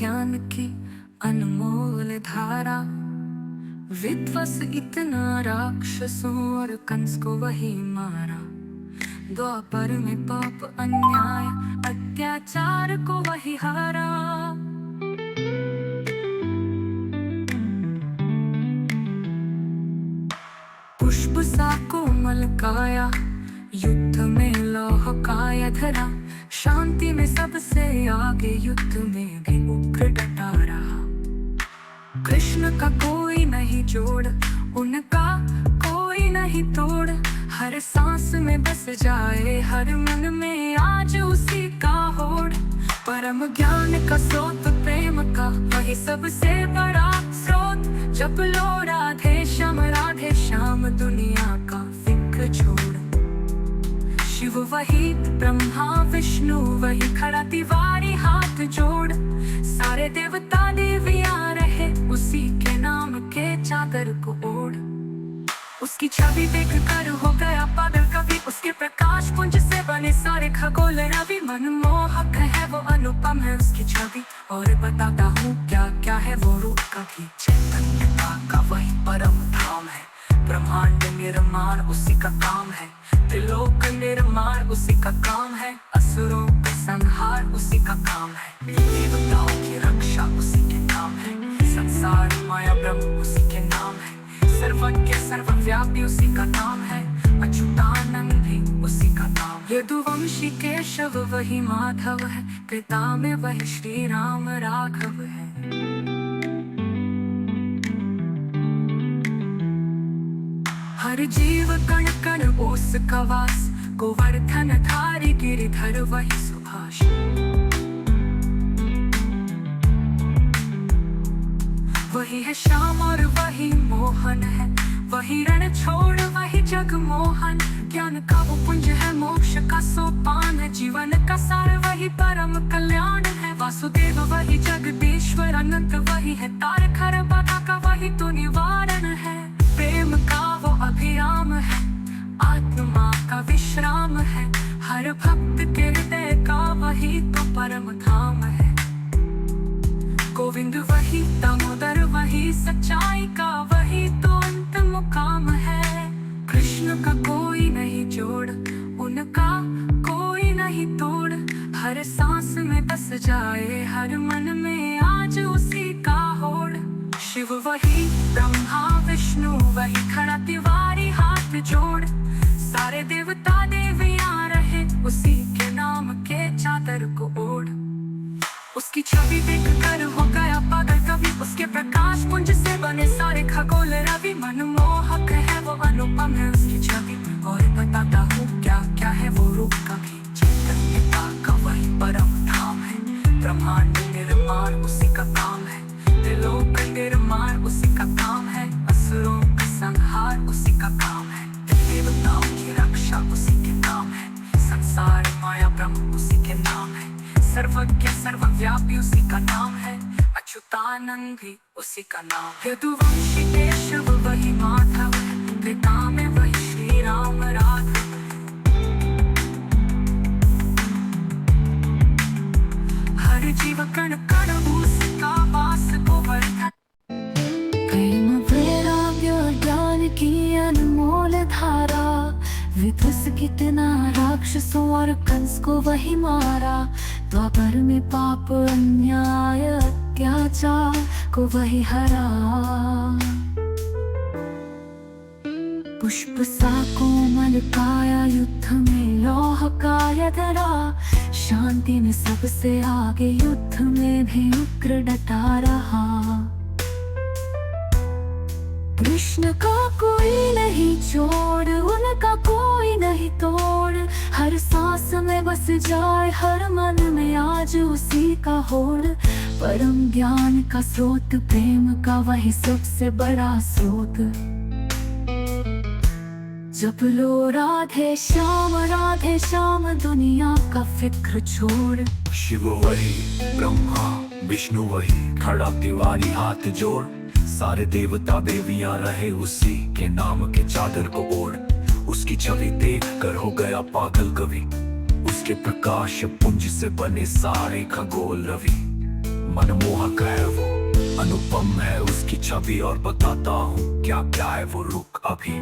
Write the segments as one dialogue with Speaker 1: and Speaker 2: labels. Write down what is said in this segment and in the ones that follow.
Speaker 1: ज्ञान की अनमोल धारा। विध्वंस इतना राक्षसों और कंस को वही मारा। द्वापर में पाप अन्याय अत्याचार को वही हारा। पुष्प सा कोमल काया, युद्ध में लौह काया धरा। शांति में सबसे आगे, युद्ध में भी उग्र डटा रहा। कृष्ण का कोई नहीं जोड़, उनका कोई नहीं तोड़। हर सांस में बस जाए, हर मन में आज उसी का होड़। परम ज्ञान का स्रोत प्रेम का, वही सबसे बड़ा स्रोत। जप लो राधे श्याम दुनिया का फिक्र छोड़। शिव वही, ब्रह्मा विष्णु वही, खड़ा तिवारी हाथ जोड़। सारे देवता देवियां रहे, उसी के नाम के चादर को ओढ़। उसकी छवि देख कर हो गया पागल कवि, उसके प्रकाश पुंज से बने सारे खगोल रवि। मनमोहक है वो, अनुपम है उसकी छवि, और बताता हूँ क्या क्या है वो रूप कभी। चैतन्यता का वही परम धाम है, ब्रह्मांड निर्माण उसी का काम है। त्रिलोक निर्माण उसी का काम है, असुरों का संहार उसी का काम है। देवताओं की रक्षा उसी के नाम है, संसार माया ब्रह्म उसी के नाम है। सर्वज्ञ सर्वव्यापी उसी का नाम है, अच्युतानंद भी उसी का नाम। यदुवंशी केशव वही माधव है, पिता में वही श्री राम राघव है। हर जीव कण कण ओस का वास, गोवर्धन धारी गिरिधर वही सुभाष। वही है श्याम और वही मोहन है, वही रण छोड़ वही जग मोहन। ज्ञान का वो पुंज है, मोक्ष का सोपान है। जीवन का सार वही परम कल्याण है। वासुदेव वही जगदीश्वर, अनंत वही है। तारक हर बाधा का वही तो निवारण है। प्रेम का वो अभिराम है, आत्मा का विश्राम है। हर भक्त के हृदय का वही तो परम धाम है। गोविंद वही, दामोदर वही, सच्चाई का वही तो अंत मुकाम है। कृष्ण का कोई नहीं जोड़, उनका कोई नहीं तोड़। हर सांस में बस जाए, हर मन में आज उसी का होड़। शिव वही, ब्रह्मा विष्णु वही, खड़ा तिवारी हाथ जोड़। सारे देवता देवियां रहे, उसी के नाम के चादर को ओढ़। उसकी छवि देख कर हो गया पागल कवि, उसके प्रकाश पुंज से बने सारे खगोल रवि। मनमोहक है वो, अनुपम है उसकी छवि, और बताता हूँ क्या क्या है वो रूप कभी। चैतन्यता का वही परम धाम है, ब्रह्मांड निर्माण उसी का काम है। त्रिलोक निर्माण उसी का काम है, असुरों का संहार उसी का काम है। देवताओं की रक्षा उसी के नाम है, संसार माया ब्रह्म उसी के नाम है। सर्वज्ञ सर्वव्यापी उसी का नाम है, अच्युतानंद भी उसी का नाम है। यदुवंशी केशव वही माधव है, पिता में वही श्री राम राघव है। हर जीव कण कण उसका वास गोवर्धन। प्रेम वैराग्य ज्ञान की अनमोल धारा। विध्वंस कितना राक्षसों और कंस को वही मारा। द्वापर में पाप अन्याय अत्याचार को वही हरा। पुष्प सा कोमल काया, युद्ध में लौह काया धरा। शांति में सबसे आगे, युद्ध में भी उग्र डटा रहा। कृष्ण का कोई नहीं जोड़, उनका कोई नहीं तोड़। हर सांस में बस जाए, हर मन में आज उसी का होड़। परम ज्ञान का स्रोत प्रेम का, वही सबसे बड़ा स्रोत। जप लो राधे श्याम दुनिया का फिक्र छोड़।
Speaker 2: शिव वही, ब्रह्मा विष्णु वही, खड़ा तिवारी हाथ जोड़। सारे देवता देवियां रहे, उसी के नाम के चादर को ओढ़। उसकी छवि देख कर हो गया पागल कवि, उसके प्रकाश पुंज से बने सारे खगोल रवि। मनमोहक है वो, अनुपम है उसकी छवि, और बताता हूँ क्या क्या है वो रुक अभी।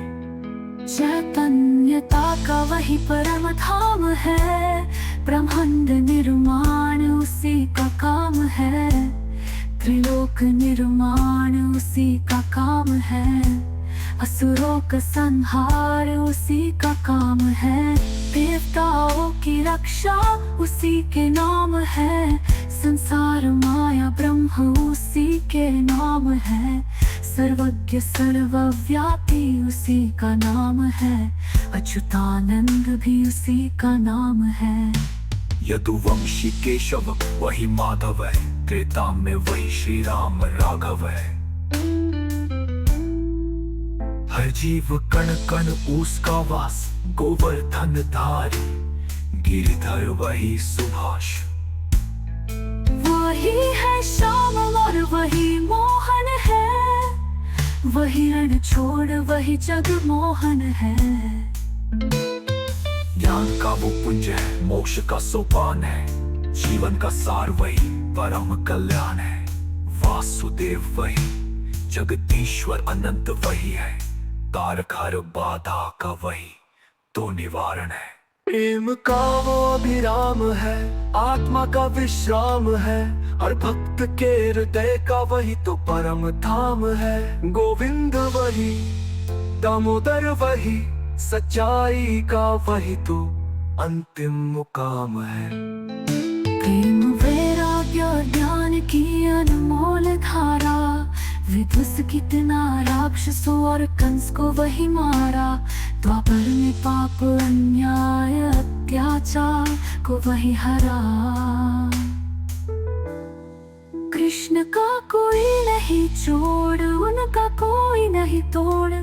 Speaker 1: चैतन्यता का वही परम धाम है, ब्रह्मांड निर्माण उसी का काम है, त्रिलोक निर्माण उसी का काम है, असुरों का संहार उसी का काम है, देवताओं की रक्षा उसी के नाम है, संसार माया ब्रह्म उसी के नाम है, सर्वज्ञ सर्वव्यापी उसी का नाम है, अच्युतानंद भी उसी का नाम है।
Speaker 2: यदुवंशी केशव वही माधव है, त्रेता में वही श्री राम राघव है, हर जीव कण कण उसका वास, गोवर्धन धारी गिरधर वही सुभाष।
Speaker 1: वही है श्याम और वही मोहन है, वही रण छोड़ वही जगमोहन है,
Speaker 2: ज्ञान का वो पुंज है, मोक्ष का सोपान है, जीवन का सार वही परम कल्याण है, वासुदेव वही जगदीश्वर अनंत वही है, तारक हर बाधा का वही तो निवारण है। प्रेम का वो अभिराम है, आत्मा का विश्राम है, और भक्त के हृदय का वही तो परम धाम है, गोविंद वही दामोदर वही, सच्चाई का वही तो अंतिम मुकाम है।
Speaker 1: प्रेम वैराग्य और ज्ञान की अनमोल धारा, विध्वंस कितना राक्षसों और कंस को वही मारा, द्वापर में पाप अन्याय अत्याचार को वही हरा। कृष्ण का कोई नहीं छोड़, उनका कोई नहीं तोड़,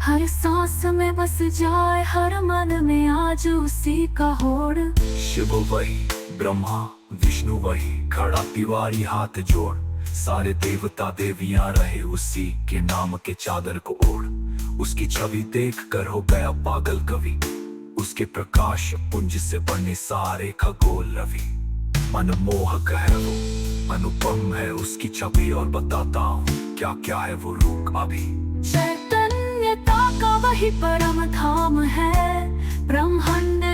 Speaker 1: हर सांस में बस जाए, हर मन में आज उसी का होड़।
Speaker 2: शिव वही ब्रह्मा विष्णु वही, खड़ा तिवारी हाथ जोड़, सारे देवता देवियां रहे उसी के नाम के चादर को ओढ़, उसकी छवि देख कर हो गया पागल कवि, उसके प्रकाश पुंज से बने सारे खगोल रवि। मनमोहक है वो, अनुपम है उसकी छवि, और बताता हूँ क्या क्या है वो रुक अभी।
Speaker 1: चैतन्यता का वही परम धाम है, ब्रह्मांड